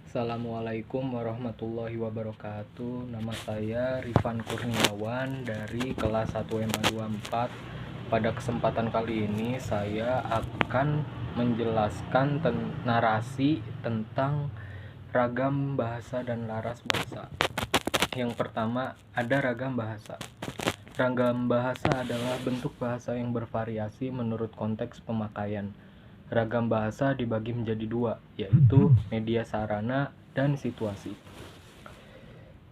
Assalamualaikum warahmatullahi wabarakatuh. Nama saya Rifan Kurniawan dari kelas 1 MA 24. Pada kesempatan kali ini saya akan menjelaskan narasi tentang ragam bahasa dan laras bahasa. Yang pertama, ada ragam bahasa. Ragam bahasa adalah bentuk bahasa yang bervariasi menurut konteks pemakaian. Ragam bahasa dibagi menjadi dua, yaitu media sarana dan situasi.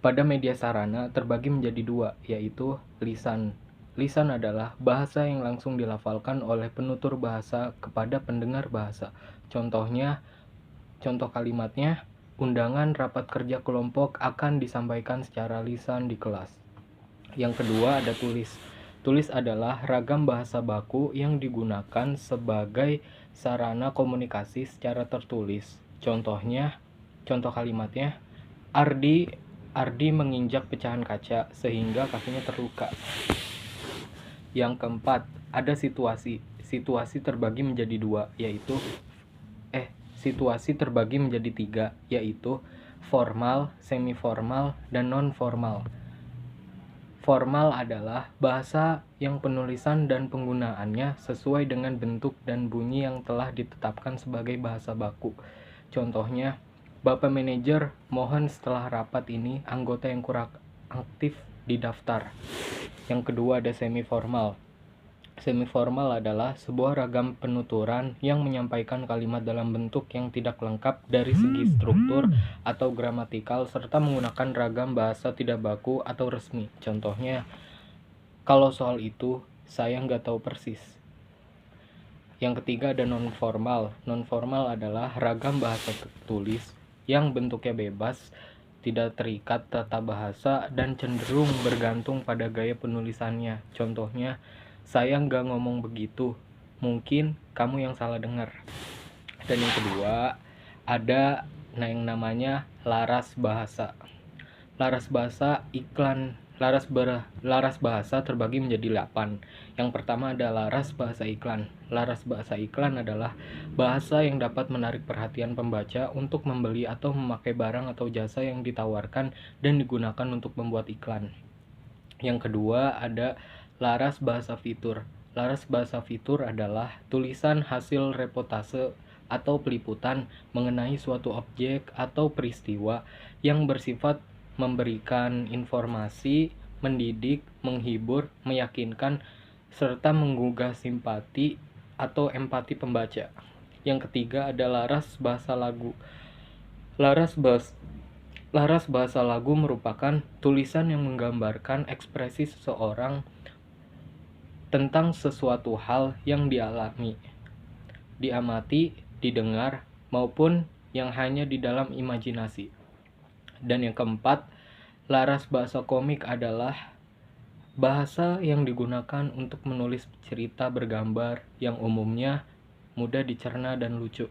Pada media sarana terbagi menjadi dua, yaitu lisan. Lisan adalah bahasa yang langsung dilafalkan oleh penutur bahasa kepada pendengar bahasa. Contoh kalimatnya, undangan rapat kerja kelompok akan disampaikan secara lisan di kelas. Yang kedua ada tulis. Tulis adalah ragam bahasa baku yang digunakan sebagai sarana komunikasi secara tertulis. Contoh kalimatnya, Ardi menginjak pecahan kaca sehingga kakinya terluka. Yang keempat, ada situasi. Situasi terbagi menjadi tiga, yaitu formal, semi-formal, dan non-formal. Formal adalah bahasa yang penulisan dan penggunaannya sesuai dengan bentuk dan bunyi yang telah ditetapkan sebagai bahasa baku. Contohnya, Bapak Manajer, mohon setelah rapat ini anggota yang kurang aktif didaftar. Yang kedua ada semi-formal. Semi-formal adalah sebuah ragam penuturan yang menyampaikan kalimat dalam bentuk yang tidak lengkap dari segi struktur atau gramatikal serta menggunakan ragam bahasa tidak baku atau resmi. Contohnya, kalau soal itu saya nggak tahu persis. Yang ketiga ada non-formal. Non-formal adalah ragam bahasa tertulis yang bentuknya bebas, tidak terikat tata bahasa, dan cenderung bergantung pada gaya penulisannya. Contohnya, saya nggak ngomong begitu, mungkin kamu yang salah dengar. Dan yang kedua, ada yang namanya laras bahasa. Laras bahasa terbagi menjadi 8. Yang pertama ada laras bahasa iklan. Laras bahasa iklan adalah bahasa yang dapat menarik perhatian pembaca untuk membeli atau memakai barang atau jasa yang ditawarkan dan digunakan untuk membuat iklan. Yang kedua ada laras bahasa fitur. Laras bahasa fitur adalah tulisan hasil reportase atau peliputan mengenai suatu objek atau peristiwa yang bersifat memberikan informasi, mendidik, menghibur, meyakinkan, serta menggugah simpati atau empati pembaca. Yang ketiga ada laras bahasa lagu. Laras bahasa lagu merupakan tulisan yang menggambarkan ekspresi seseorang tentang sesuatu hal yang dialami, diamati, didengar, maupun yang hanya di dalam imajinasi. Dan yang keempat, laras bahasa komik adalah bahasa yang digunakan untuk menulis cerita bergambar yang umumnya mudah dicerna dan lucu.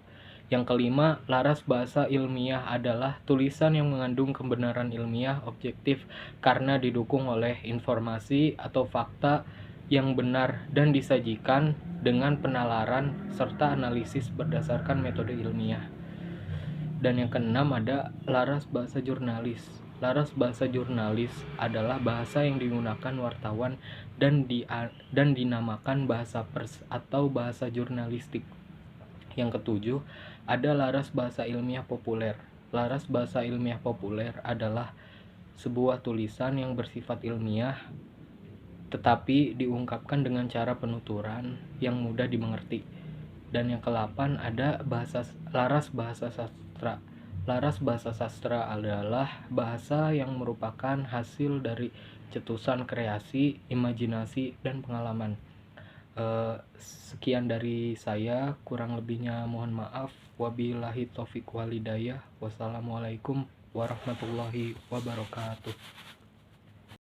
Yang kelima, laras bahasa ilmiah adalah tulisan yang mengandung kebenaran ilmiah objektif karena didukung oleh informasi atau fakta yang benar dan disajikan dengan penalaran serta analisis berdasarkan metode ilmiah. Dan yang keenam ada laras bahasa jurnalis. Laras bahasa jurnalis adalah bahasa yang digunakan wartawan dan dinamakan bahasa pers atau bahasa jurnalistik. Yang ketujuh, ada laras bahasa ilmiah populer. Laras bahasa ilmiah populer adalah sebuah tulisan yang bersifat ilmiah tetapi diungkapkan dengan cara penuturan yang mudah dimengerti. Dan yang ke-8 ada laras bahasa sastra. Laras bahasa sastra adalah bahasa yang merupakan hasil dari cetusan kreasi, imajinasi, dan pengalaman. Sekian dari saya, kurang lebihnya mohon maaf. Wabillahi taufiq walhidayah. Wassalamualaikum warahmatullahi wabarakatuh.